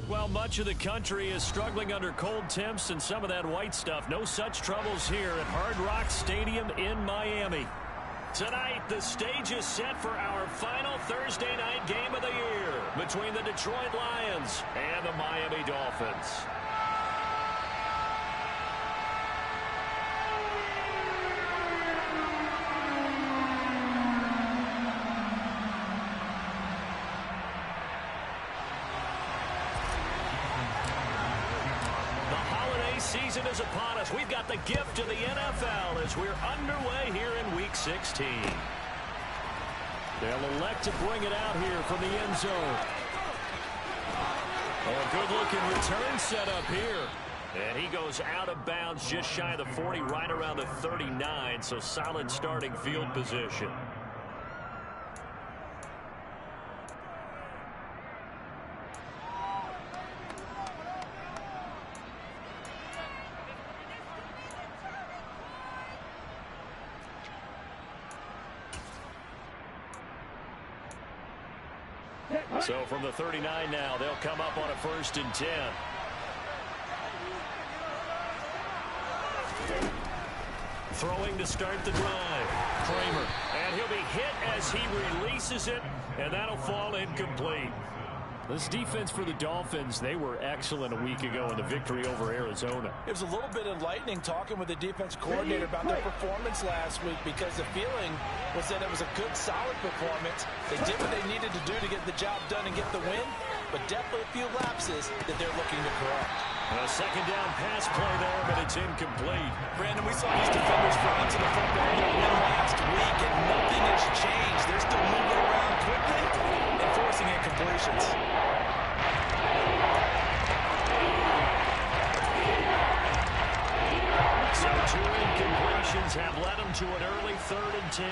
Well, much of the country is struggling under cold temps and some of that white stuff. No such troubles here at Hard Rock Stadium in Miami. Tonight, the stage is set for our final Thursday night game of the year between the Detroit Lions and the Miami Dolphins. Season is upon us. We've got the gift of the NFL as we're underway here in Week 16. They'll elect to bring it out here from the end zone. A good-looking return set up here. And he goes out of bounds just shy of the 40, right around the 39, so solid starting field position. So from the 39 now, they'll come up on a 1st and 10. Throwing to start the drive. Kramer. And he'll be hit as he releases it, and that'll fall incomplete. This defense for the Dolphins, they were excellent a week ago in the victory over Arizona. It was a little bit enlightening talking with the defense coordinator about their performance last week because the feeling was that it was a good, solid performance. They did what they needed to do to get the job done and get the win, but definitely a few lapses that they're looking to correct. A second down pass play there, but it's incomplete. Brandon, we saw these defenders run to the football and win last week, and nothing has changed. They're still moving around quickly and forcing incompletions. So 2 incompletions have led them to an early 3rd and 10.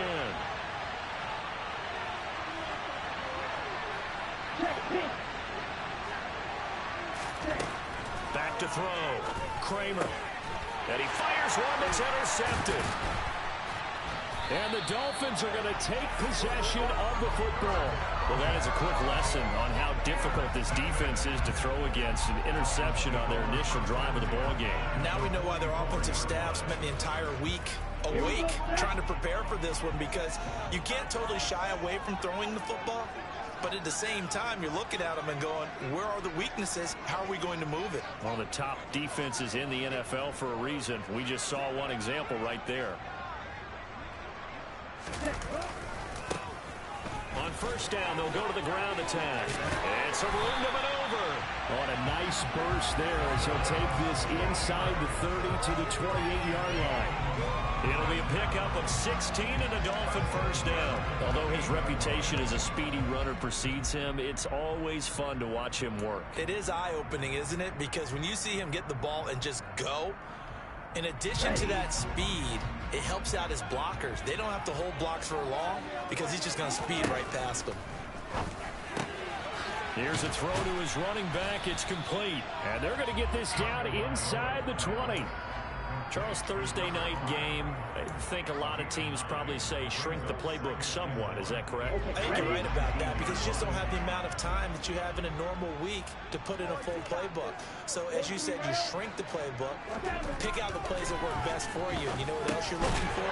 Back to throw. Kramer. And he fires one that's intercepted. And the Dolphins are going to take possession of the football. Well, that is a quick lesson on how difficult this defense is to throw against. An interception on their initial drive of the ball game. Now we know why their offensive staff spent the entire week awake trying to prepare for this one, because you can't totally shy away from throwing the football. But at the same time, you're looking at them and going, where are the weaknesses? How are we going to move it? One of the top defenses in the NFL for a reason. We just saw one example right there. On 1st down, they'll go to the ground attack. It's a room to maneuver. On a nice burst there as he'll take this inside the 30 to the 28-yard line. It'll be a pickup of 16 and a Dolphin 1st down. Although his reputation as a speedy runner precedes him, it's always fun to watch him work. It is eye-opening, isn't it? Because when you see him get the ball and just go, in addition to that speed, it helps out his blockers. They don't have to hold blocks for long because he's just going to speed right past them. Here's a throw to his running back. It's complete. And they're going to get this down inside the 20. Charles, Thursday night game, I think a lot of teams probably say shrink the playbook somewhat. Is that correct? I think you're right about that, because you just don't have the amount of time that you have in a normal week to put in a full playbook. So, as you said, you shrink the playbook, pick out the plays that work best for you. And you know what else you're looking for?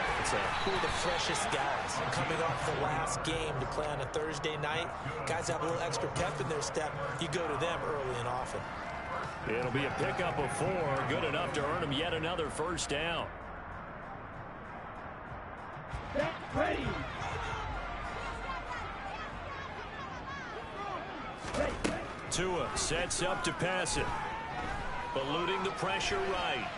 Who are the freshest guys coming off the last game to play on a Thursday night? Guys have a little extra pep in their step. You go to them early and often. It'll be a pickup of 4, good enough to earn him yet another 1st down. Ready. Tua sets up to pass it. Eluding the pressure right.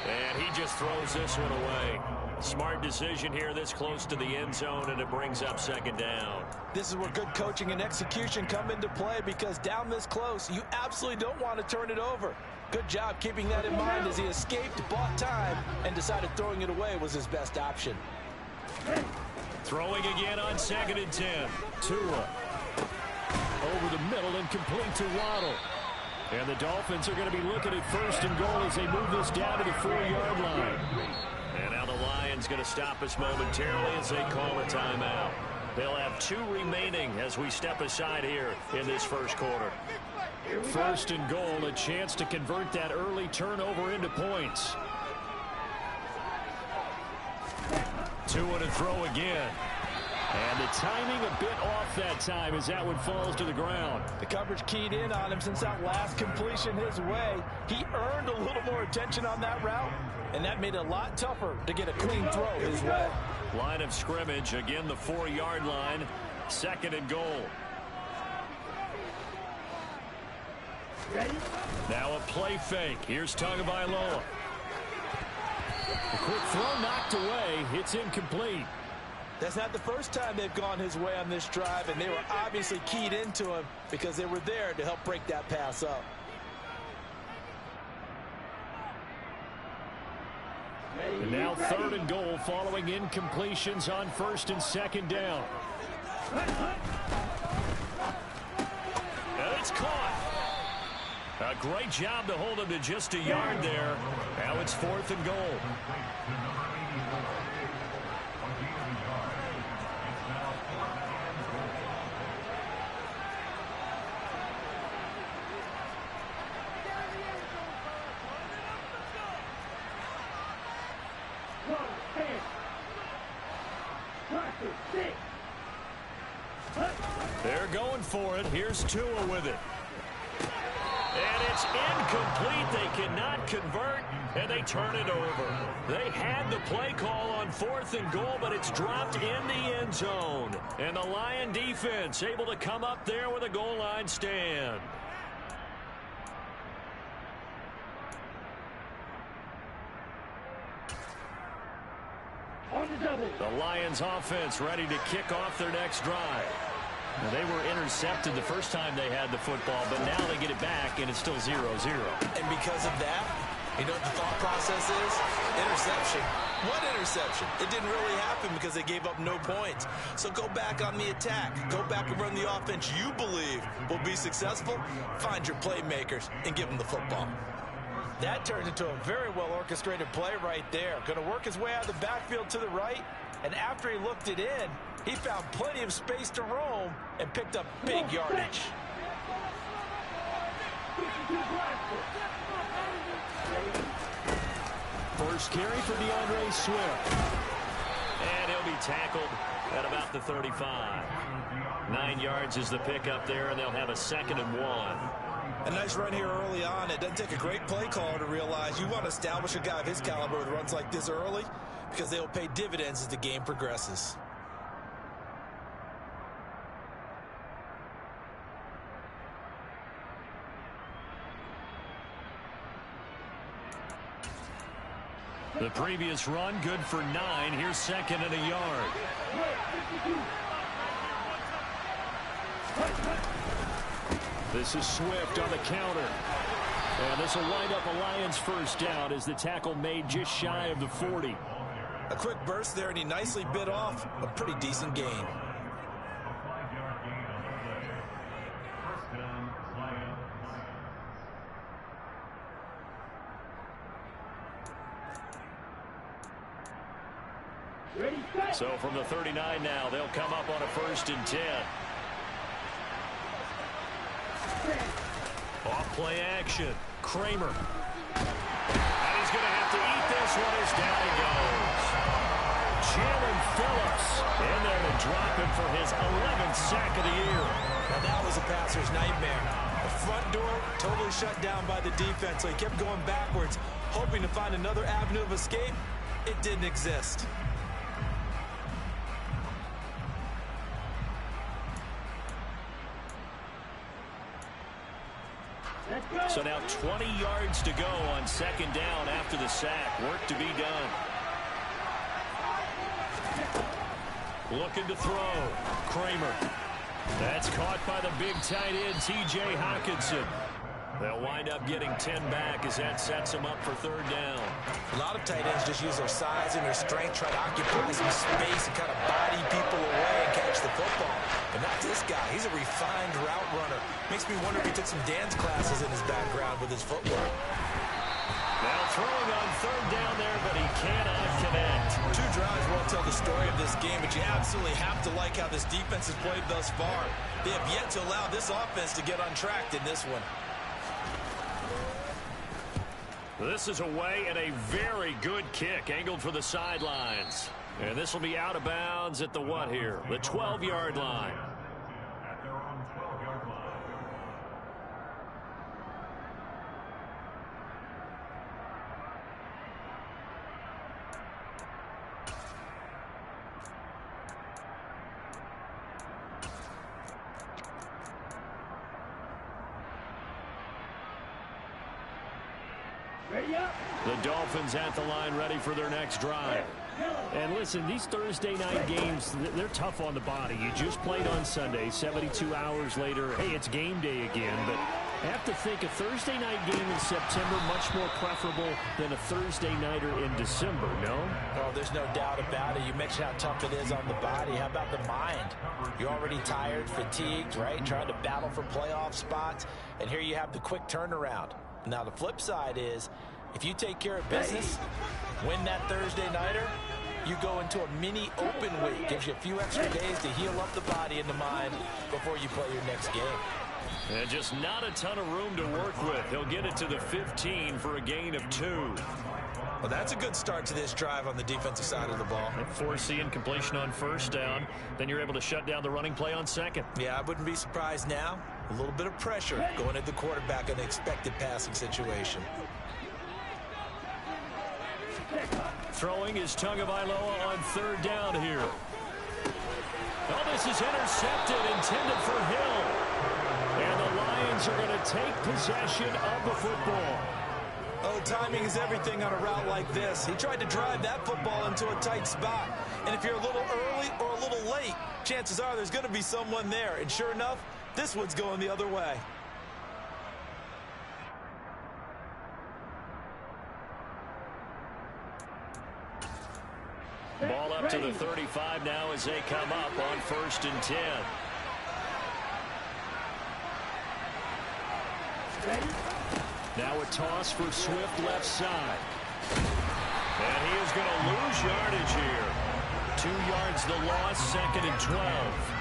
And he just throws this one away. Smart decision here this close to the end zone, and it brings up 2nd down. This is where good coaching and execution come into play, because down this close, you absolutely don't want to turn it over. Good job keeping that in mind as he escaped, bought time, and decided throwing it away was his best option. Throwing again on 2nd and 10. Tua over the middle and complete to Waddle. And the Dolphins are going to be looking at 1st and goal as they move this down to the 4-yard line. And now the Lions going to stop us momentarily as they call a timeout. They'll have 2 remaining as we step aside here in this first quarter. First and goal, a chance to convert that early turnover into points. 2 and a throw again. And the timing a bit off that time as that one falls to the ground. The coverage keyed in on him since that last completion his way. He earned a little more attention on that route, and that made it a lot tougher to get a clean throw his way. Line of scrimmage, again the 4-yard line. Second and goal. Now a play fake. Here's Tagovailoa. A quick throw knocked away. It's incomplete. That's not the first time they've gone his way on this drive, and they were obviously keyed into him because they were there to help break that pass up. And now third and goal following incompletions on first and second down. And it's caught. A great job to hold him to just a yard there. Now it's fourth and goal. They're going for it. Here's Tua with it. And it's incomplete. They cannot convert, and they turn it over. They had the play call on fourth and goal, but it's dropped in the end zone. And the Lion defense able to come up there with a goal line stand. The Lions offense ready to kick off their next drive. Now, they were intercepted the first time they had the football, but now they get it back, and it's still 0-0. And because of that, you know what the thought process is? Interception. What interception? It didn't really happen because they gave up no points. So go back on the attack. Go back and run the offense you believe will be successful. Find your playmakers and give them the football. That turned into a very well-orchestrated play right there. Going to work his way out of the backfield to the right, and after he looked it in, he found plenty of space to roam and picked up big yardage. First carry for DeAndre Swift. And he'll be tackled at about the 35. 9 yards is the pickup there, and they'll have a second and 1. A nice run here early on. It doesn't take a great play caller to realize you want to establish a guy of his caliber with runs like this early because they will pay dividends as the game progresses. The previous run, good for 9. Here's second and a yard. This is Swift on the counter. And this will wind up a Lions first down as the tackle made just shy of the 40. A quick burst there, and he nicely bit off a pretty decent gain. So from the 39 now, they'll come up on a first and 10. Off play action. Kramer. And he's going to have to eat this one as down he goes. Jalen Phillips in there to drop him for his 11th sack of the year. Now that was a passer's nightmare. The front door totally shut down by the defense, so he kept going backwards, hoping to find another avenue of escape. It didn't exist. So now 20 yards to go on second down after the sack. Work to be done. Looking to throw. Kramer. That's caught by the big tight end, T.J. Hockenson. They'll wind up getting 10 back as that sets them up for third down. A lot of tight ends just use their size and their strength, try to occupy some space and kind of body people away and catch the football. But not this guy. He's a refined route runner. Makes me wonder if he took some dance classes in his background with his footwork. Now throwing on third down there, but he cannot connect. 2 drives well tell the story of this game, but you absolutely have to like how this defense has played thus far. They have yet to allow this offense to get untracked in this one. This is away and a very good kick angled for the sidelines. And this will be out of bounds at the what here? The 12-yard line. The Dolphins at the line ready for their next drive. And listen, these Thursday night games, they're tough on the body. You just played on Sunday, 72 hours later, hey, it's game day again. But I have to think a Thursday night game in September much more preferable than a Thursday nighter in December, no? Oh, there's no doubt about it. You mentioned how tough it is on the body. How about the mind? You're already tired, fatigued, right? Trying to battle for playoff spots. And here you have the quick turnaround. Now, the flip side is, if you take care of business, win that Thursday nighter, you go into a mini open week. Gives you a few extra days to heal up the body and the mind before you play your next game. And just not a ton of room to work with. He'll get it to the 15 for a gain of 2. Well, that's a good start to this drive on the defensive side of the ball. Forcing incompletion on first down. Then you're able to shut down the running play on second. Yeah, I wouldn't be surprised now. A little bit of pressure going at the quarterback in the expected passing situation. Throwing is Tagovailoa on third down here. Oh, this is intercepted, intended for Hill. And the Lions are going to take possession of the football. Oh, timing is everything on a route like this. He tried to drive that football into a tight spot. And if you're a little early or a little late, chances are there's going to be someone there. And sure enough, this one's going the other way. Ball up to the 35 now as they come up on 1st and 10. Now a toss for Swift left side. And he is going to lose yardage here. 2 yards the loss, 2nd and 12.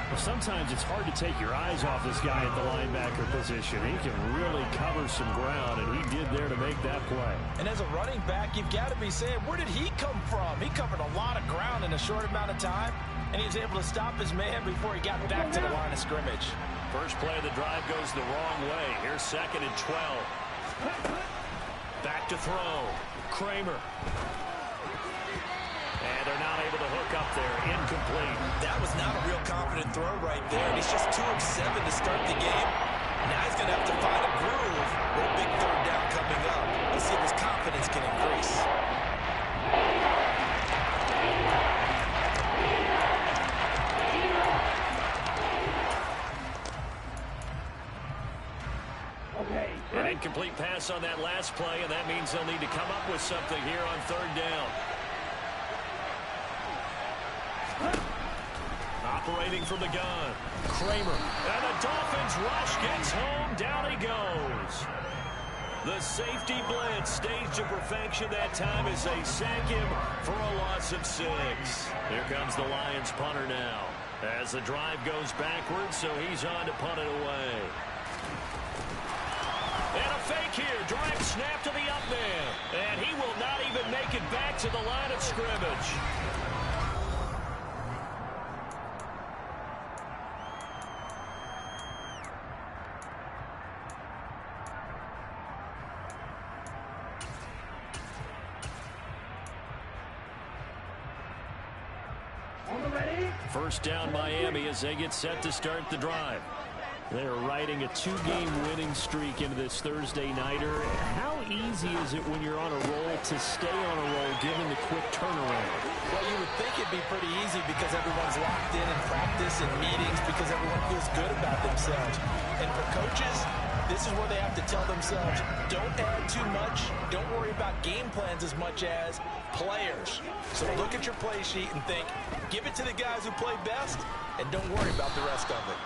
Well, sometimes it's hard to take your eyes off this guy at the linebacker position. He can really cover some ground, and he did there to make that play. And as a running back, you've got to be saying, where did he come from? He covered a lot of ground in a short amount of time, and he was able to stop his man before he got back to the line of scrimmage. First play of the drive goes the wrong way. Here's 2nd and 12. Back to throw. Kramer. And they're not able to hook up there. Incomplete. That was not a real confident throw right there. And he's just 2 of 7 to start the game. Now he's going to have to find a groove with a big 3rd down coming up. Let's see if his confidence can increase. An incomplete pass on that last play, and that means they'll need to come up with something here on 3rd down. Operating from the gun, Kramer. And the Dolphins rush gets home. Down he goes. The safety blitz staged to perfection that time as they sack him for a loss of 6. Here comes the Lions punter now. As the drive goes backwards, so he's on to punt it away. And a fake here. Direct snap to the up man. And he will not even make it back to the line of scrimmage. First down Miami as they get set to start the drive. They're riding a 2-game winning streak into this Thursday nighter. How easy is it when you're on a roll to stay on a roll given the quick turnaround? Well, you would think it'd be pretty easy because everyone's locked in practice and meetings because everyone feels good about themselves. And for coaches, this is where they have to tell themselves, don't add too much. Don't worry about game plans as much as players. So look at your play sheet and think, give it to the guys who play best, and don't worry about the rest of it.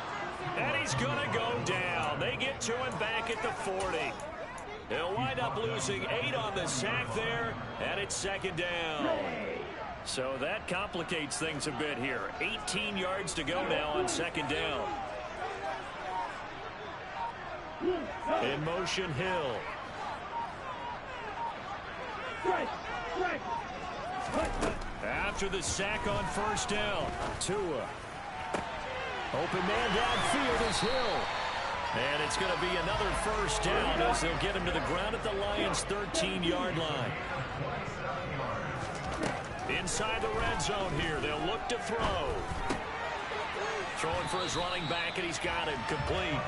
And he's going to go down. They get to him back at the 40. He'll wind up losing 8 on the sack there, and it's 2nd down. So that complicates things a bit here. 18 yards to go now on second down. In motion, Hill. After the sack on first down, Tua. Open man downfield is Hill. And it's going to be another first down as they'll get him to the ground at the Lions' 13-yard line. Inside the red zone here, they'll look to throw. Throwing for his running back, and he's got him complete.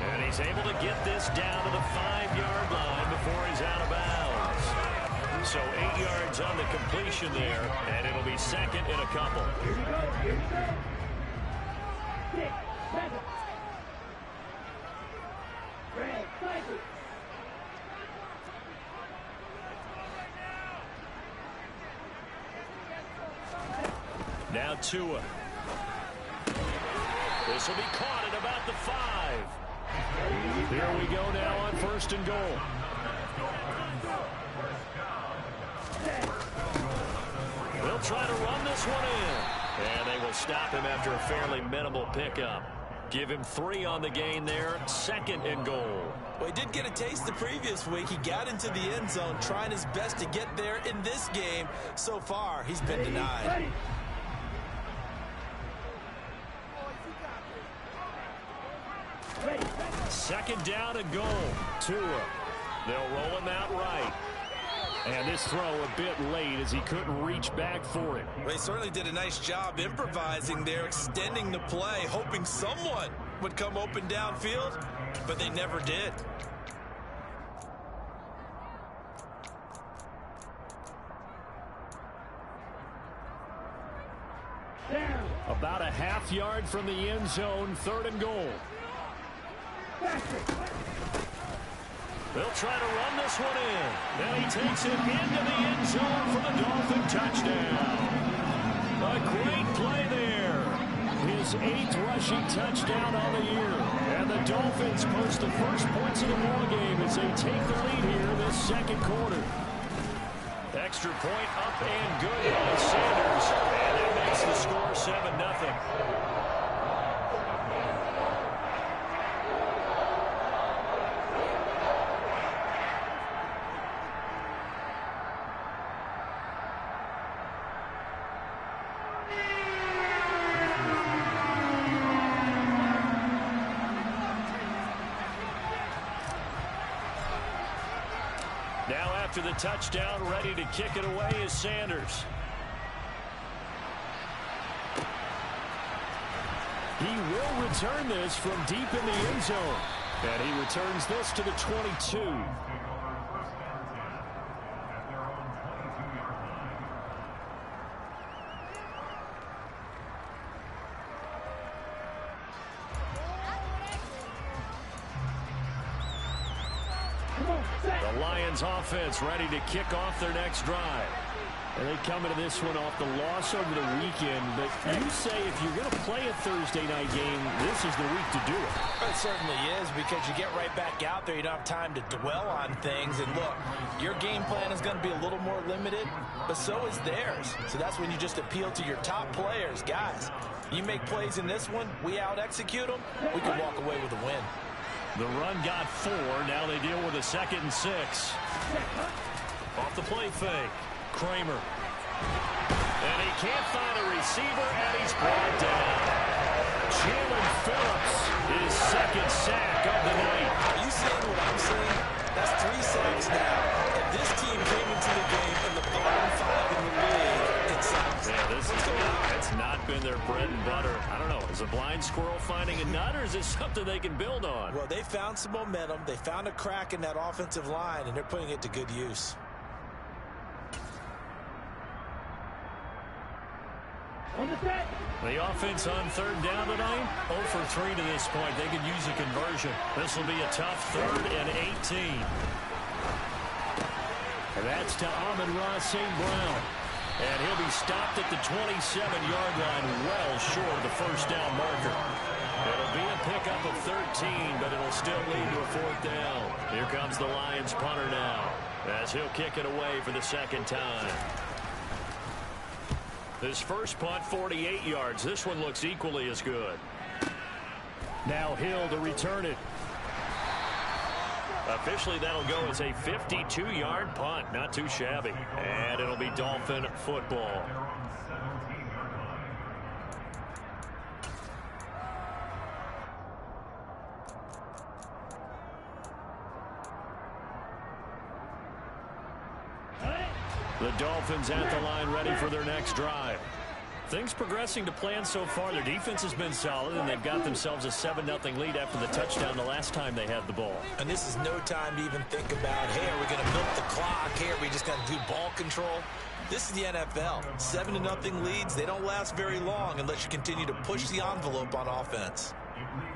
And he's able to get this down to the 5-yard line before he's out of bounds. So 8 yards on the completion there, and it'll be second in a couple. Here we go. Here we go. 6, 7. Red, cycle. Now Tua. This will be caught at about the 5. Here we go now on first and goal. They'll try to run this one in. And they will stop him after a fairly minimal pickup. Give him 3 on the gain there. Second and goal. Well, he did get a taste the previous week. He got into the end zone trying his best to get there in this game. So far, he's been denied. Second down and goal. Tua. They'll roll him out right. And this throw a bit late as he couldn't reach back for it. Well, he certainly did a nice job improvising there, extending the play, hoping someone would come open downfield, but they never did. About a half yard from the end zone, third and goal. They'll try to run this one in. Then he takes it into the end zone for the Dolphin touchdown. A great play there. His 8th rushing touchdown on the year. And the Dolphins post the first points of the ball game as they take the lead here this second quarter. Extra point up and good by Sanders. And that makes the score 7-0. Now after the touchdown, ready to kick it away is Sanders. He will return this from deep in the end zone. And he returns this to the 22. The Lions offense ready to kick off their next drive. And they come into this one off the loss over the weekend. But you say if you're going to play a Thursday night game, this is the week to do it. It certainly is, because you get right back out there. You don't have time to dwell on things. And look, your game plan is going to be a little more limited, but so is theirs. So that's when you just appeal to your top players. Guys, you make plays in this one, we out-execute them, we can walk away with a win. The run got 4. Now they deal with a 2nd and 6. Off the play fake. Kramer. And he can't find a receiver, and he's brought down. Jalen Phillips, his 2nd sack of the night. Are you seeing what I'm seeing? That's 3 sacks now. And this team came into the game in the bottom 5 in the league. Yeah, it's not been their bread and butter. I don't know. Is a blind squirrel finding a nut, or is this something they can build on? Well, they found some momentum. They found a crack in that offensive line, and they're putting it to good use. The offense on third down tonight, 0 for 3 to this point. They could use a conversion. This will be a tough 3rd and 18. And that's to Amon-Ra St. Brown. And he'll be stopped at the 27-yard line, well short of the first down marker. It'll be a pickup of 13, but it'll still lead to a 4th down. Here comes the Lions punter now, as he'll kick it away for the 2nd time. This first punt, 48 yards. This one looks equally as good. Now Hill to return it. Officially, that'll go as a 52-yard punt. Not too shabby. And it'll be Dolphin football. The Dolphins at the line ready for their next drive. Things progressing to plan so far. Their defense has been solid, and they've got themselves a 7-0 lead after the touchdown the last time they had the ball. And this is no time to even think about, hey, are we going to milk the clock? Hey, are we just going to do ball control? This is the NFL. 7-0 leads, they don't last very long unless you continue to push the envelope on offense.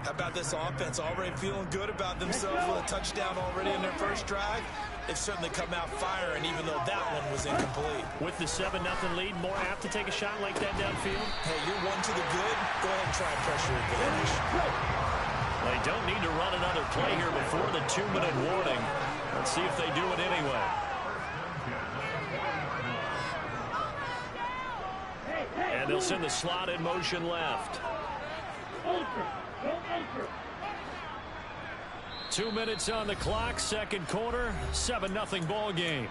How about this offense already feeling good about themselves with a touchdown already in their first drive? They've certainly come out firing, even though that one was incomplete. With the 7-0 lead, more apt to take a shot like that downfield? Hey, you're one to the good. Go ahead and try and pressure advantage. They don't need to run another play here before the 2-minute warning. Let's see if they do it anyway. And they'll send the slot in motion left. 2 minutes on the clock, second quarter, 7-0 ball game.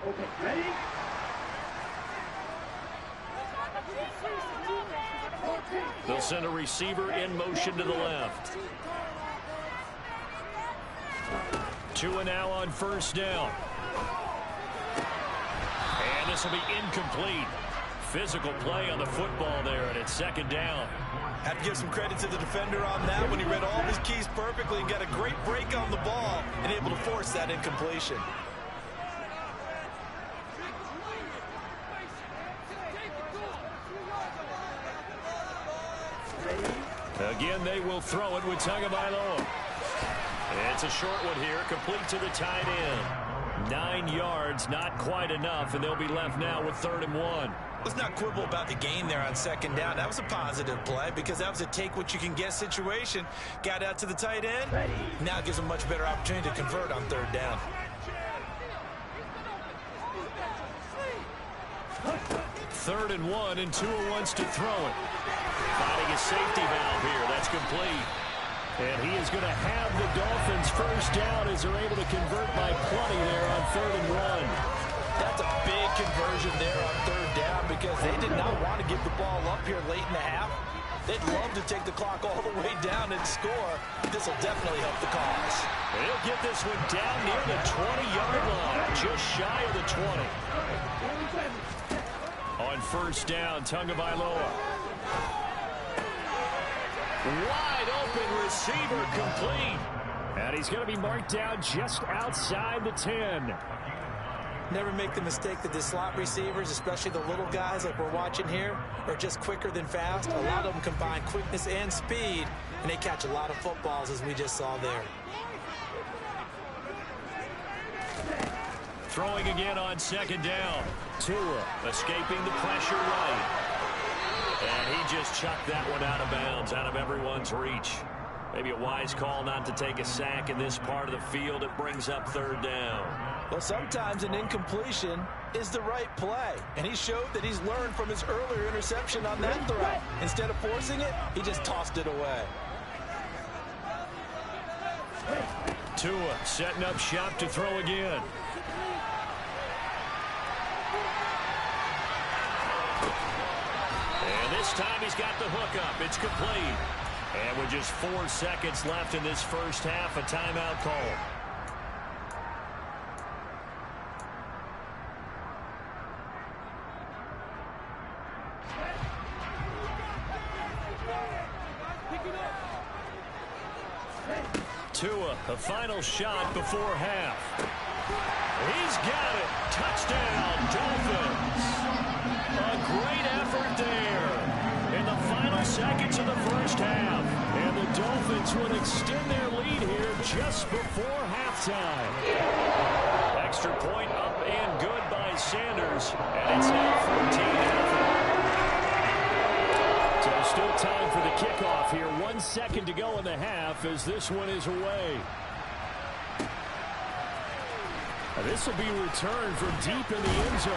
Okay, ready? They'll send a receiver in motion to the left. 2 now on first down. And this will be incomplete. Physical play on the football there, and it's second down. Have to give some credit to the defender on that when he read all of his keys perfectly and got a great break on the ball and able to force that incompletion. Again, they will throw it with Tagovailoa. It's a short one here, complete to the tight end. 9 yards, not quite enough, and they'll be left now with 3rd and 1. Let's not quibble about the gain there on second down. That was a positive play because that was a take-what-you-can-get situation. Got out to the tight end. Now gives a much better opportunity to convert on 3rd down. Third and 1, and Tua wants to throw it. Finding a safety valve here. That's complete. And he is going to have the Dolphins first down as they're able to convert by plenty there on 3rd and 1. That's a big conversion there on 3rd down because they did not want to give the ball up here late in the half. They'd love to take the clock all the way down and score. This will definitely help the cause. They'll get this one down near the 20-yard line, just shy of the 20. On first down, Tagovailoa. Wide open receiver complete. And he's going to be marked down just outside the 10. Never make the mistake that the slot receivers, especially the little guys like we're watching here, are just quicker than fast. A lot of them combine quickness and speed, and they catch a lot of footballs as we just saw there. Throwing again on second down. Tua escaping the pressure right. And he just chucked that one out of bounds, out of everyone's reach. Maybe a wise call not to take a sack in this part of the field. It brings up 3rd down. Well, sometimes an incompletion is the right play. And he showed that he's learned from his earlier interception on that throw. Instead of forcing it, he just tossed it away. Tua setting up shop to throw again. And this time he's got the hook up. It's complete. And with just 4 seconds left in this first half, a timeout call. Tua, a final shot before half. He's got it. Touchdown, Dolphins. A great effort there in the final seconds of the first half. And the Dolphins would extend their lead here just before halftime. Extra point up and good by Sanders. And it's now 14-0. Still time for the kickoff here. 1 second to go in the half as this one is away. This will be returned from deep in the end zone.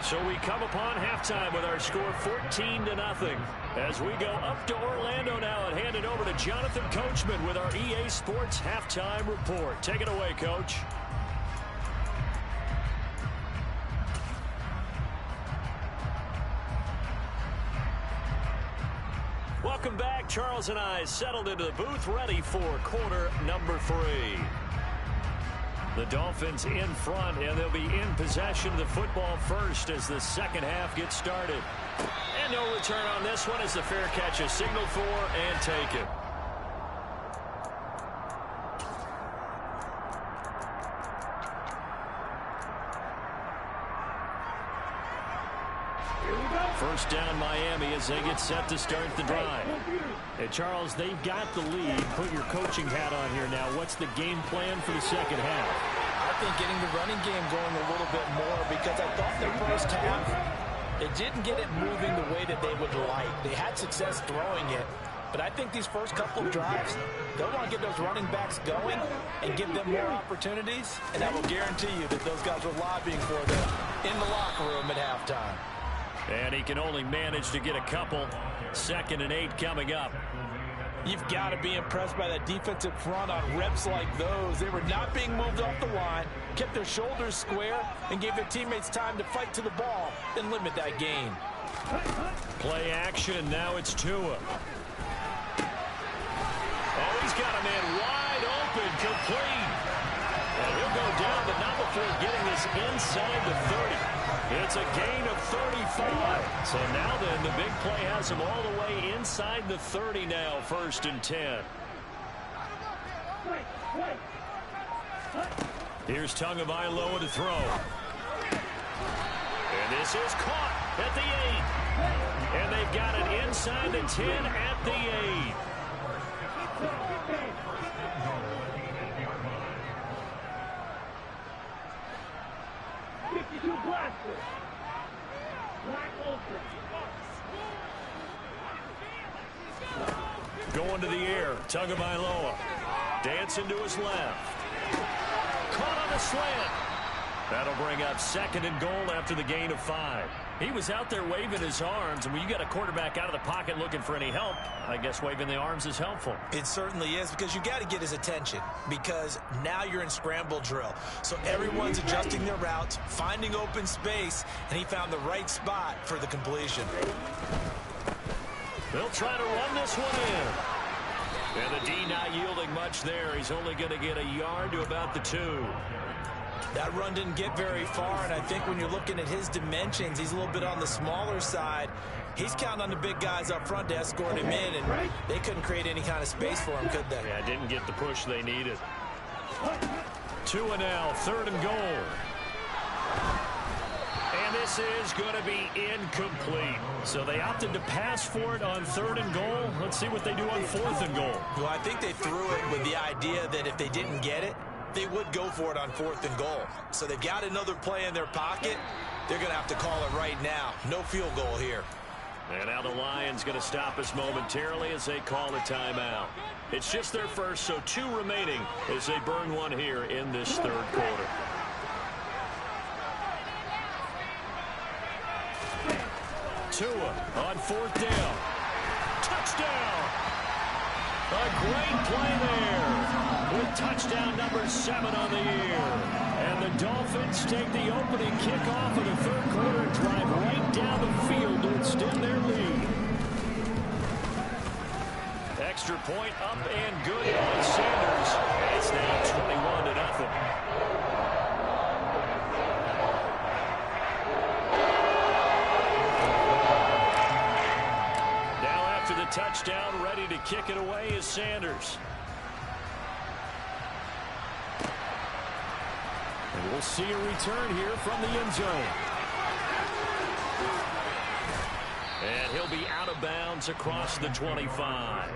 So we come upon halftime with our score 14-0. As we go up to Orlando now and hand it over to Jonathan Coachman with our EA Sports Halftime Report. Take it away, Coach. Welcome back. Charles and I settled into the booth, ready for quarter number 3. The Dolphins in front, and they'll be in possession of the football first as the second half gets started. And no return on this one as the fair catch is signaled for and taken. First down Miami as they get set to start the drive. Hey, Charles, they've got the lead. Put your coaching hat on here now. What's the game plan for the second half? I think getting the running game going a little bit more, because I thought the first half, they didn't get it moving the way that they would like. They had success throwing it, but I think these first couple of drives, they'll want to get those running backs going and give them more opportunities, and that will guarantee you that those guys are lobbying for them in the locker room at halftime. And he can only manage to get a couple. 2nd and 8 coming up. You've got to be impressed by that defensive front on reps like those. They were not being moved off the line, kept their shoulders square, and gave their teammates time to fight to the ball and limit that gain. Play action, now it's Tua. Oh, he's got a man wide open, complete. And he'll go down, but not before getting this inside the 30. It's a gain of 35. So now then, the big play has him all the way inside the 30 now, 1st and 10. Here's Tagovailoa to throw. And this is caught at the 8. And they've got it inside the 10 at the 8. Going to the air, Tagovailoa. Dancing to his left. Caught on the slant. That'll bring up 2nd and goal after the gain of 5. He was out there waving his arms, and when you got a quarterback out of the pocket looking for any help, I guess waving the arms is helpful. It certainly is, because you got to get his attention, because now you're in scramble drill. So everyone's adjusting their routes, finding open space, and he found the right spot for the completion. They'll try to run this one in. And the D not yielding much there. He's only going to get a yard to about the 2. That run didn't get very far, and I think when you're looking at his dimensions, he's a little bit on the smaller side. He's counting on the big guys up front to escort him in, and they couldn't create any kind of space for him, could they? Yeah, didn't get the push they needed. Tua now, 3rd and goal. And this is going to be incomplete. So they opted to pass for it on 3rd and goal. Let's see what they do on 4th and goal. Well, I think they threw it with the idea that if they didn't get it, they would go for it on 4th and goal. So they've got another play in their pocket. They're going to have to call it right now. No field goal here. And now the Lions going to stop us momentarily as they call a timeout. It's just their first, so 2 remaining as they burn one here in this 3rd quarter. Tua on 4th down. Touchdown! A great play there with touchdown number 7 on the year. And the Dolphins take the opening kickoff of the 3rd quarter and drive right down the field to extend their lead. Extra point up and good by Sanders. It's now 21-0. Touchdown, ready to kick it away is Sanders. And we'll see a return here from the end zone. And he'll be out of bounds across the 25.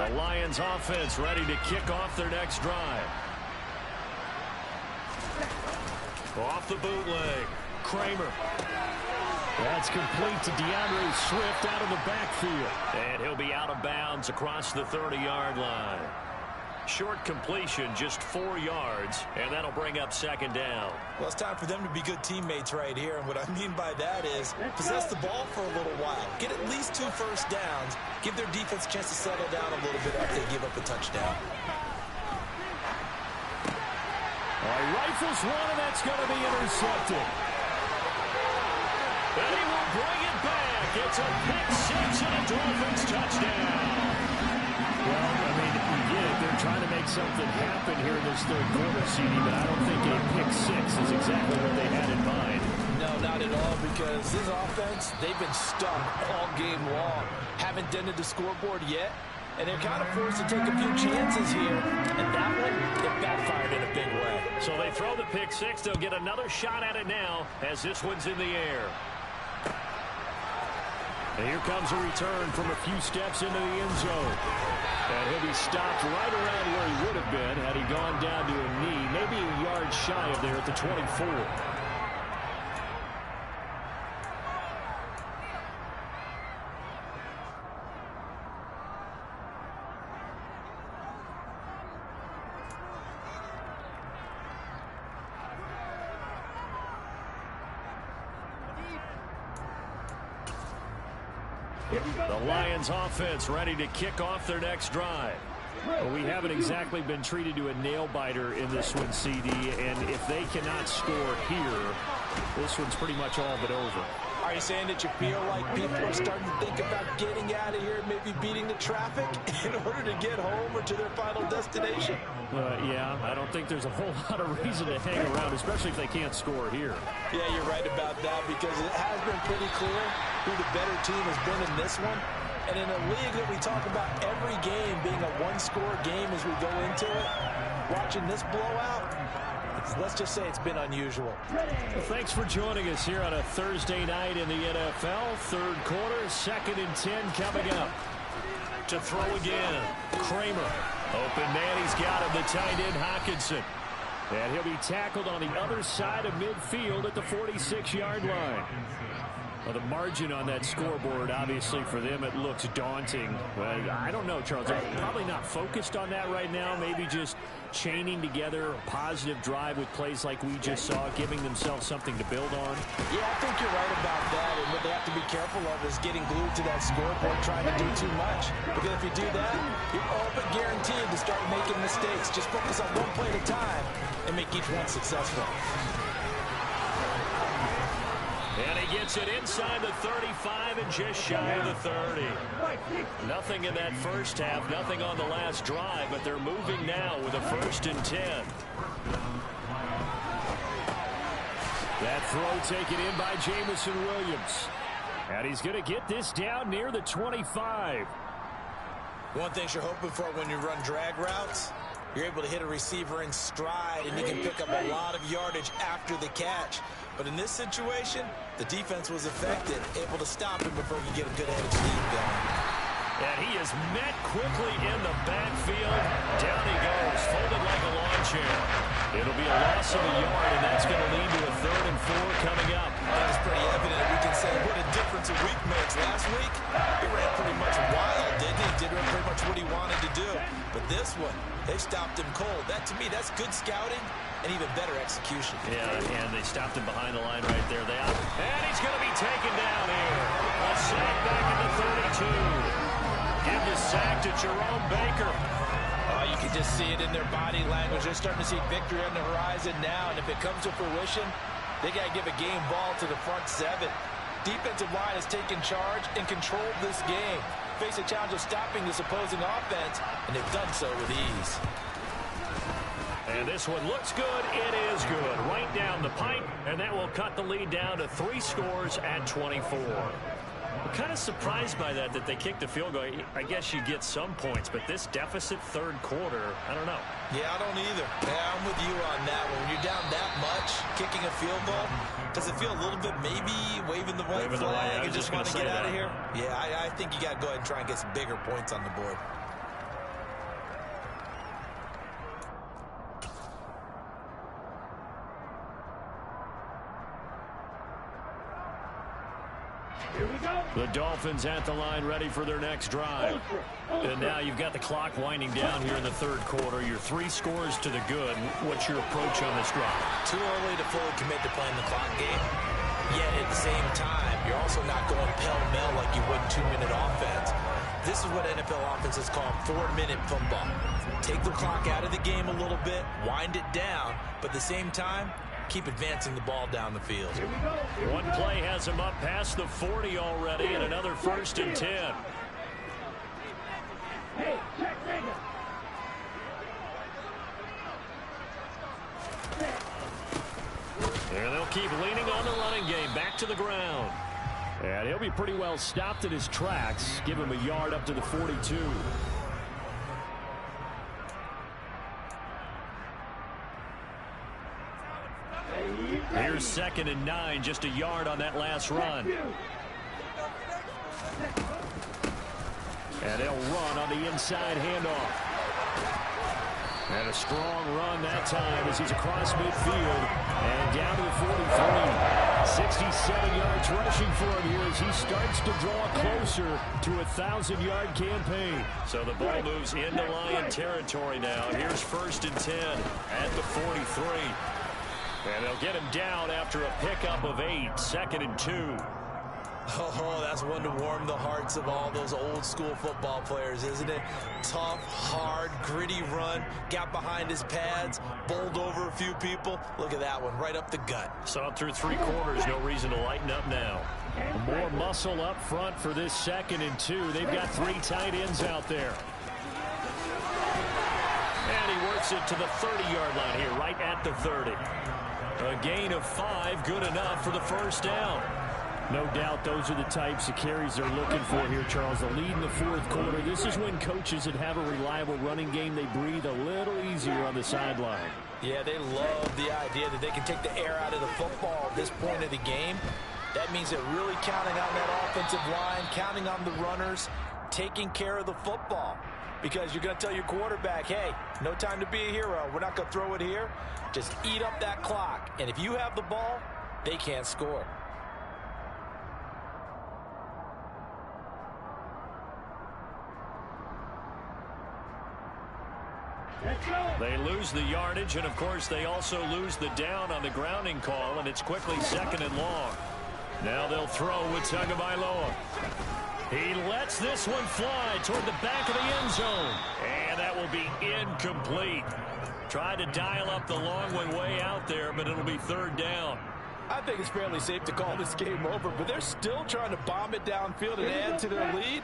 The Lions offense ready to kick off their next drive. Off the bootleg. Kramer. That's complete to DeAndre Swift out of the backfield. And he'll be out of bounds across the 30-yard line. Short completion, just 4 yards, and that'll bring up second down. Well, it's time for them to be good teammates right here, and what I mean by that is possess the ball for a little while, get at least 2 first downs, give their defense a chance to settle down a little bit after they give up a touchdown. Rifles one, and that's going to be intercepted. And he will bring it back. It's a pick 6 and a Dolphins touchdown. Well, I mean, we get it. They're trying to make something happen here in this third quarter, CD, but I don't think a pick 6 is exactly what they had in mind. No, not at all, because this offense, they've been stuck all game long. Haven't dented the scoreboard yet, and they're kind of forced to take a few chances here, and that one, it backfired in a big way. So they throw the pick 6. They'll get another shot at it now as this one's in the air. And here comes a return from a few steps into the end zone. And he'll be stopped right around where he would have been had he gone down to a knee, maybe a yard shy of there at the 24. The Lions offense ready to kick off their next drive. Well, we haven't exactly been treated to a nail-biter in this one, CD, and if they cannot score here, this one's pretty much all but over. Are you saying that you feel like people are starting to think about getting out of here, maybe beating the traffic in order to get home or to their final destination? Yeah, I don't think there's a whole lot of reason to hang around, especially if they can't score here. Yeah, you're right about that, because it has been pretty clear who the better team has been in this one. And in a league that we talk about every game being a one-score game as we go into it, watching this blowout, let's just say it's been unusual. Well, thanks for joining us here on a Thursday night in the NFL. Third quarter, 2nd and 10 coming up. To throw again, Kramer. Open man, he's got him, the tight end, Hockenson. And he'll be tackled on the other side of midfield at the 46-yard line. Well, the margin on that scoreboard, obviously, for them, it looks daunting. Well, I don't know, Charles. They're probably not focused on that right now. Maybe just chaining together a positive drive with plays like we just saw, giving themselves something to build on. Yeah, I think you're right about that. And what they have to be careful of is getting glued to that scoreboard, trying to do too much. Because if you do that, you're all but guaranteed to start making mistakes. Just focus on one play at a time and make each one successful. And he gets it inside the 35 and just shy of the 30. Nothing in that first half, nothing on the last drive, but they're moving now with a 1st and 10. That throw taken in by Jamison Williams. And he's going to get this down near the 25. One thing you're hoping for when you run drag routes, you're able to hit a receiver in stride, and you can pick up a lot of yardage after the catch. But in this situation, the defense was effective, able to stop him before he could get a good head of steam going. And he is met quickly in the backfield. Down he goes, folded like a lawn chair. It'll be a loss of a yard, and that's going to lead to a 3rd and 4 coming up. That is pretty evident. We can say what a difference a week makes. Last week, he ran pretty much wild, didn't he? Did pretty much what he wanted to do. But this one, they stopped him cold. That, to me, that's good scouting and even better execution. Yeah, and they stopped him behind the line right there. And he's going to be taken down here. A sack back at the 32. Give the sack to Jerome Baker. Oh, you can just see it in their body language. They're starting to see victory on the horizon now, and if it comes to fruition, they got to give a game ball to the front 7. Defensive line has taken charge and controlled this game. Face a challenge of stopping this opposing offense, and they've done so with ease. And this one looks good. It is good. Right down the pipe, and that will cut the lead down to 3 scores at 24. I'm kind of surprised by that they kicked the field goal. I guess you get some points, but this deficit third quarter, I don't know. Yeah, I don't either. Yeah, I'm with you on that one. When you're down that much, kicking a field goal, does it feel a little bit maybe waving the white flag and just want to get out of here? Yeah, I think you got to go ahead and try and get some bigger points on the board. The Dolphins at the line ready for their next drive. And now you've got the clock winding down here in the third quarter. You're 3 scores to the good. What's your approach on this drive? Too early to fully commit to playing the clock game. Yet at the same time, you're also not going pell-mell like you would in 2-minute offense. This is what NFL offenses call 4-minute football. Take the clock out of the game a little bit, wind it down, but at the same time, keep advancing the ball down the field. One play has him up past the 40 already, and another 1st and 10. Hey, check Rager. And they'll keep leaning on the running game. Back to the ground. And he'll be pretty well stopped in his tracks. Give him a yard up to the 42. Here's 2nd and 9, just a yard on that last run. And they'll run on the inside handoff. And a strong run that time as he's across midfield and down to the 43. 67 yards rushing for him here as he starts to draw closer to a 1,000-yard campaign. So the ball moves into Lion territory now. Here's 1st and 10 at the 43. And they'll get him down after a pickup of 8, 2nd and 2. Oh, that's one to warm the hearts of all those old school football players, isn't it? Tough, hard, gritty run, got behind his pads, bowled over a few people. Look at that one, right up the gut. Saw it through 3 quarters, no reason to lighten up now. More muscle up front for this 2nd and 2. They've got 3 tight ends out there. And he works it to the 30-yard line here, right at the 30. A gain of 5, good enough for the 1st down. No doubt those are the types of carries they're looking for here, Charles. The lead in the 4th quarter. This is when coaches that have a reliable running game, they breathe a little easier on the sideline. Yeah, they love the idea that they can take the air out of the football at this point of the game. That means they're really counting on that offensive line, counting on the runners, taking care of the football. Because you're going to tell your quarterback, hey, no time to be a hero. We're not going to throw it here. Just eat up that clock. And if you have the ball, they can't score. They lose the yardage, and of course they also lose the down on the grounding call, and it's quickly 2nd and long. Now they'll throw with Tagovailoa. He lets this one fly toward the back of the end zone, and that will be incomplete. Tried to dial up the long one way out there, but it'll be 3rd down. I think it's fairly safe to call this game over, but they're still trying to bomb it downfield and add to their lead.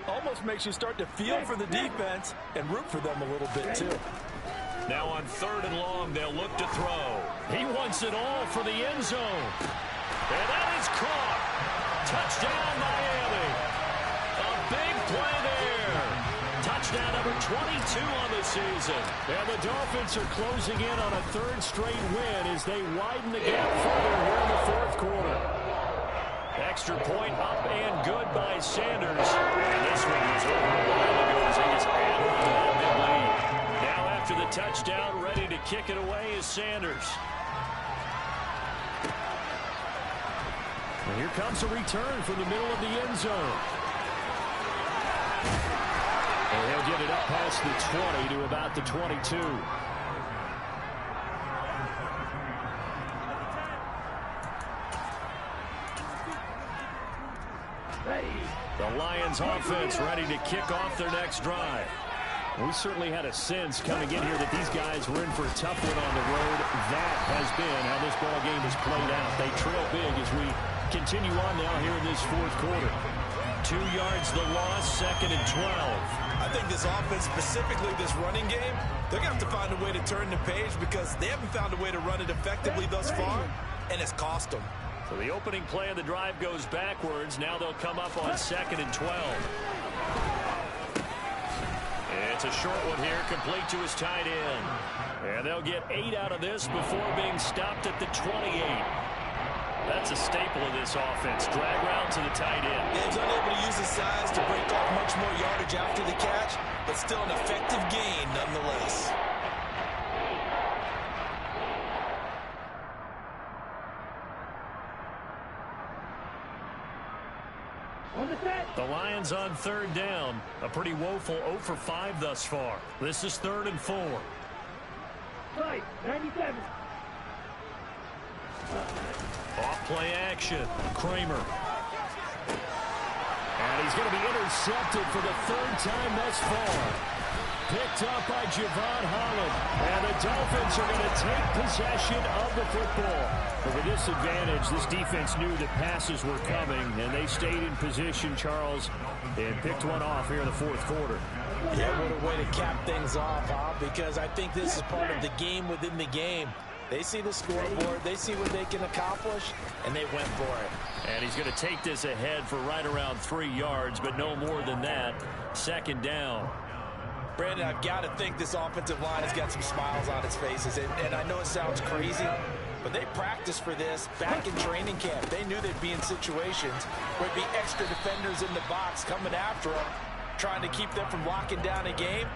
Almost makes you start to feel for the defense and root for them a little bit, too. Now on 3rd and long, they'll look to throw. He wants it all for the end zone. And that is caught. Touchdown, Miami. A big play there. Touchdown number 22 on the season. And the Dolphins are closing in on a 3rd straight win as they widen the gap further here in the 4th quarter. Extra point up and good by Sanders. And this one was over a while ago as he was added to that big lead. Now after the touchdown, ready to kick it away is Sanders. And here comes a return from the middle of the end zone. And he'll get it up past the 20 to about the 22. The Lions offense ready to kick off their next drive. We certainly had a sense coming in here that these guys were in for a tough one on the road. That has been how this ball game has played out. They trail big as we continue on now here in this 4th quarter. 2 yards the loss, 2nd and 12. I think this offense, specifically this running game, they're going to have to find a way to turn the page because they haven't found a way to run it effectively thus far, and it's cost them. So the opening play of the drive goes backwards. Now they'll come up on 2nd and 12. It's a short one here, complete to his tight end. And they'll get 8 out of this before being stopped at the 28. That's a staple of this offense. Drag route to the tight end. Yeah, he's unable to use his size to break off much more yardage after the catch, but still an effective gain nonetheless. The Lions on third down. A pretty woeful 0 for 5 thus far. This is 3rd and 4. Right, 97. Off play action. Kramer. And he's going to be intercepted for the 3rd time thus far. Picked up by Javon Holland. And the Dolphins are going to take possession of the football. But with this advantage, this defense knew that passes were coming, and they stayed in position, Charles, and picked one off here in the 4th quarter. Yeah, what a way to cap things off, huh? Because I think this is part of the game within the game. They see the scoreboard, they see what they can accomplish, and they went for it. And he's going to take this ahead for right around 3 yards, but no more than that. 2nd down. Brandon, I've got to think this offensive line has got some smiles on its faces. And I know it sounds crazy, but they practiced for this back in training camp. They knew they'd be in situations where there'd be extra defenders in the box coming after them, trying to keep them from locking down a game.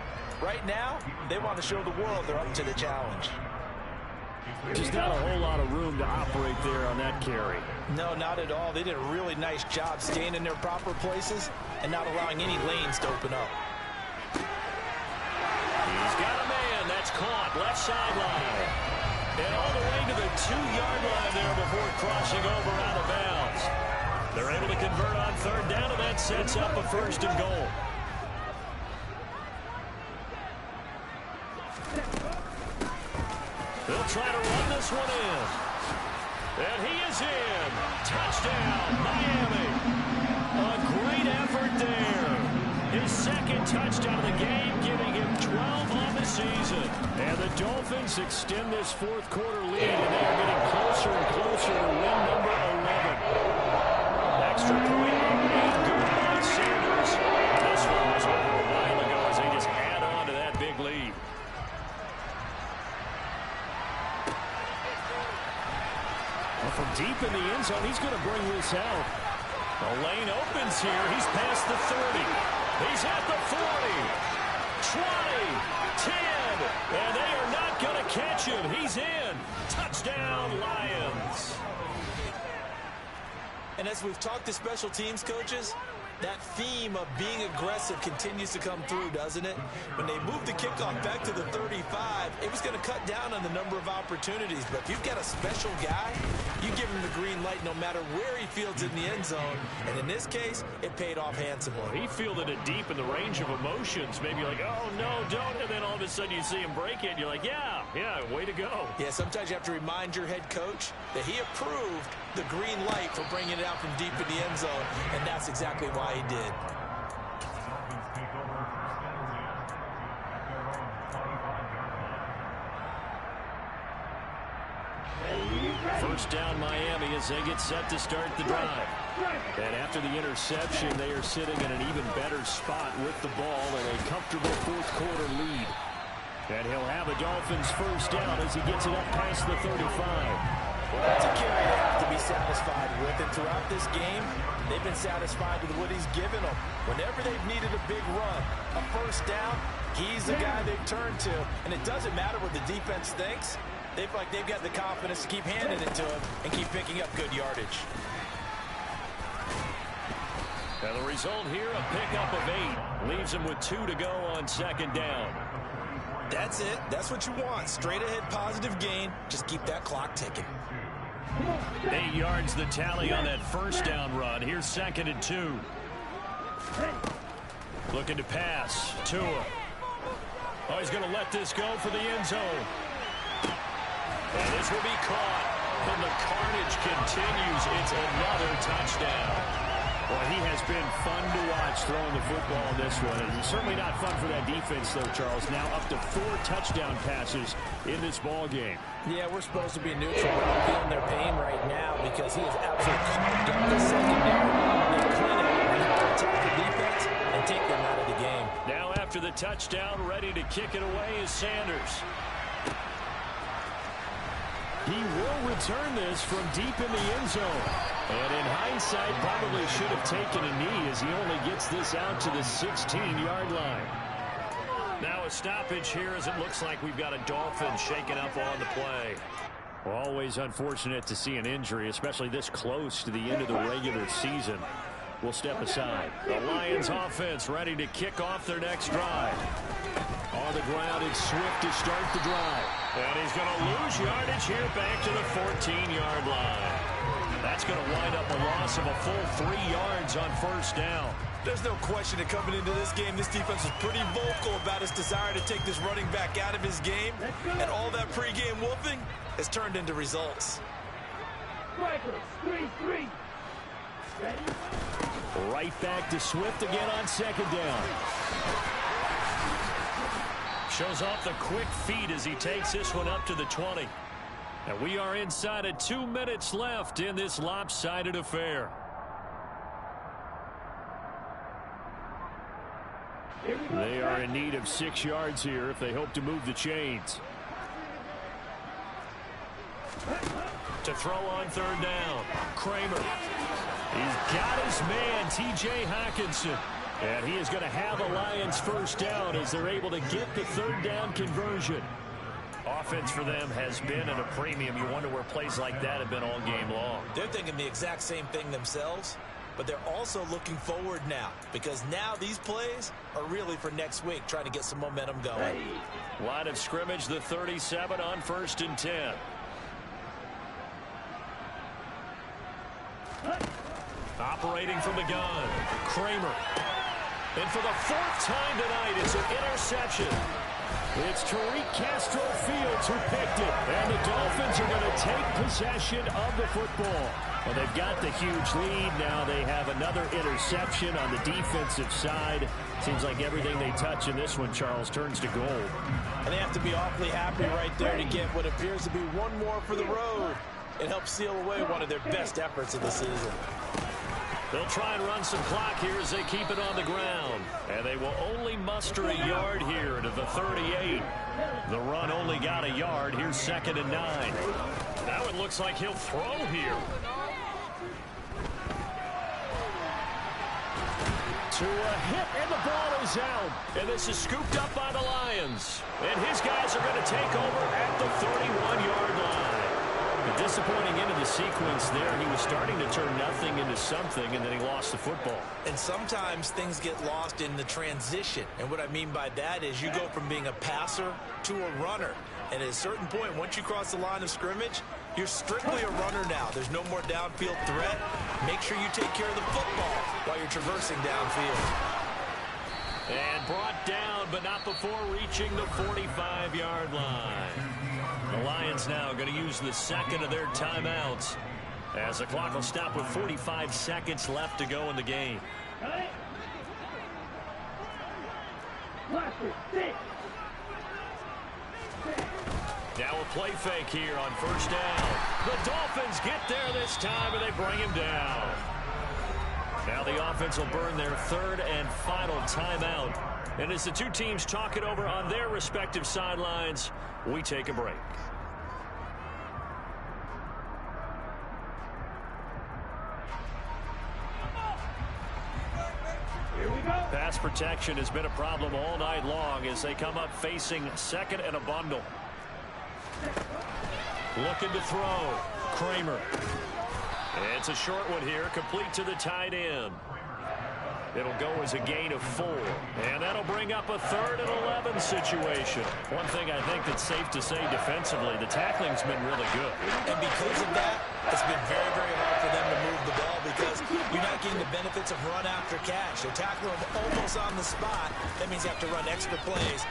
Right now, they want to show the world they're up to the challenge. Just not a whole lot of room to operate there on that carry. No, not at all. They did a really nice job staying in their proper places and not allowing any lanes to open up. He's got a man. That's caught. Left sideline. And all the way to the 2-yard line there before crossing over out of bounds. They're able to convert on 3rd down, and that sets up a 1st and goal. They'll try to run this one in. And he is in. Touchdown, Miami. A great effort there. His 2nd touchdown of the game, giving him 12 on the season. And the Dolphins extend this 4th quarter lead, and they are getting closer and closer to win number 11. Extra point made good by Sanders. This one was over a while ago as they just add on to that big lead. Well, from deep in the end zone, he's going to bring this out. The lane opens here. He's past the 30. He's at the 40, 20, 10, and they are not going to catch him. He's in. Touchdown, Lions. And as we've talked to special teams coaches, that theme of being aggressive continues to come through, doesn't it? When they moved the kickoff back to the 35, it was going to cut down on the number of opportunities. But if you've got a special guy, you give him the green light no matter where he fields in the end zone. And in this case, it paid off handsomely. He fielded it deep in the range of emotions. Maybe like, oh, no, don't. And then all of a sudden you see him break it. And you're like, yeah, way to go. Yeah, sometimes you have to remind your head coach that he approved the green light for bringing it out from deep in the end zone. And that's exactly why he did. First down, Miami, as they get set to start the drive. And after the interception, they are sitting in an even better spot with the ball and a comfortable 4th quarter lead. And he'll have a Dolphins first down as he gets it up past the 35. Well, that's a carry they have to be satisfied with. And throughout this game, they've been satisfied with what he's given them. Whenever they've needed a big run, a first down, he's the guy they've turned to. And it doesn't matter what the defense thinks. They feel like they've got the confidence to keep handing it to him and keep picking up good yardage. And the result here, a pickup of 8. Leaves him with 2 to go on 2nd down. That's it. That's what you want. Straight ahead positive gain. Just keep that clock ticking. 8 yards the tally on that first down run. Here's 2nd and 2. Looking to pass. Tua. Oh, he's going to let this go for the end zone. And this will be caught. And the carnage continues. It's another touchdown. Well, he has been fun to watch throwing the football in this one. And certainly not fun for that defense, though, Charles. Now up to 4 touchdown passes in this ball game. Yeah, we're supposed to be neutral. I'm feeling their pain right now because he is absolutely carved up the secondary. They clinic on how to attack the defense and take them out of the game. Now after the touchdown, ready to kick it away is Sanders. He will return this from deep in the end zone. And in hindsight, probably should have taken a knee as he only gets this out to the 16-yard line. Now a stoppage here as it looks like we've got a Dolphin shaken up on the play. Always unfortunate to see an injury, especially this close to the end of the regular season. will step aside. The Lions offense ready to kick off their next drive. On the ground, it's Swift to start the drive. And he's going to lose yardage here back to the 14-yard line. That's going to wind up a loss of a full 3 yards on first down. There's no question that coming into this game, this defense was pretty vocal about its desire to take this running back out of his game. And all that pregame wolfing has turned into results. Strikers, 3-3. Right back to Swift again on second down. Shows off the quick feet as he takes this one up to the 20. And we are inside of 2 minutes left in this lopsided affair. They are in need of 6 yards here if they hope to move the chains. To throw on third down, Kramer. He's got his man, T.J. Hockenson. And he is going to have a Lions first down as they're able to get the third down conversion. Offense for them has been at a premium. You wonder where plays like that have been all game long. They're thinking the exact same thing themselves, but they're also looking forward now because now these plays are really for next week, trying to get some momentum going. Line of scrimmage, the 37 on 1st and 10. Operating from the gun, Kramer. And for the 4th time tonight, it's an interception. It's Tariq Castro-Fields who picked it. And the Dolphins are going to take possession of the football. Well, they've got the huge lead. Now they have another interception on the defensive side. Seems like everything they touch in this one, Charles, turns to gold. And they have to be awfully happy right there to get what appears to be one more for the road. It helps seal away one of their best efforts of the season. They'll try and run some clock here as they keep it on the ground. And they will only muster a yard here to the 38. The run only got a yard. Here's 2nd and 9. Now it looks like he'll throw here. To a hit, and the ball is out. And this is scooped up by the Lions. And his guys are going to take over at the 31-yard line. A disappointing end of the sequence there. He was starting to turn nothing into something, and then he lost the football. And sometimes things get lost in the transition. And what I mean by that is you go from being a passer to a runner. And at a certain point, once you cross the line of scrimmage, you're strictly a runner now. There's no more downfield threat. Make sure you take care of the football while you're traversing downfield. And brought down, but not before reaching the 45-yard line. The Lions now going to use the second of their timeouts as the clock will stop with 45 seconds left to go in the game. Now a play fake here on first down. The Dolphins get there this time, and they bring him down. Now the offense will burn their 3rd and final timeout. And as the two teams talk it over on their respective sidelines, we take a break. Pass protection has been a problem all night long as they come up facing 2nd and a bundle. Looking to throw. Kramer. It's a short one here, complete to the tight end. It'll go as a gain of 4. And that'll bring up a 3rd and 11 situation. One thing I think that's safe to say defensively, the tackling's been really good. And because of that, it's been very, very hard for them to move the ball because you're not getting the benefits of run after catch. They're tackling them almost on the spot. That means you have to run extra plays.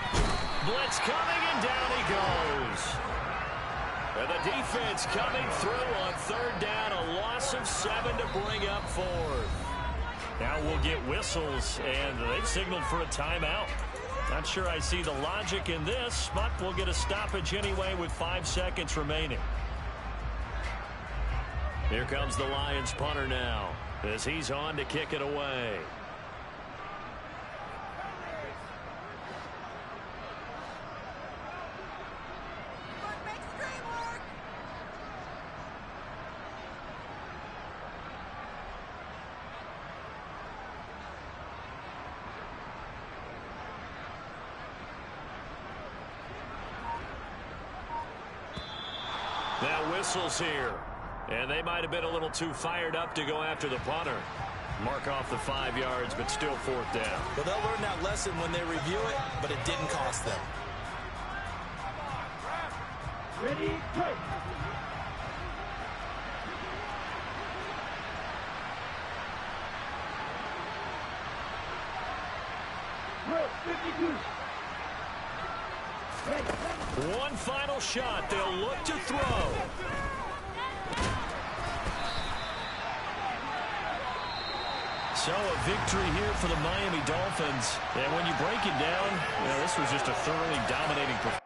Blitz coming, and down he goes. And the defense coming through on 3rd down, a loss of 7 to bring up 4th. Now we'll get whistles, and they've signaled for a timeout. Not sure I see the logic in this, but we'll get a stoppage anyway with 5 seconds remaining. Here comes the Lions punter now as he's on to kick it away. Now whistles here. And they might have been a little too fired up to go after the punter. Mark off the 5 yards, but still 4th down. Well, they'll learn that lesson when they review it, but it didn't cost them. Ready, go. Drill 52. One final shot. They'll look to throw. So a victory here for the Miami Dolphins. And when you break it down, this was just a thoroughly dominating performance.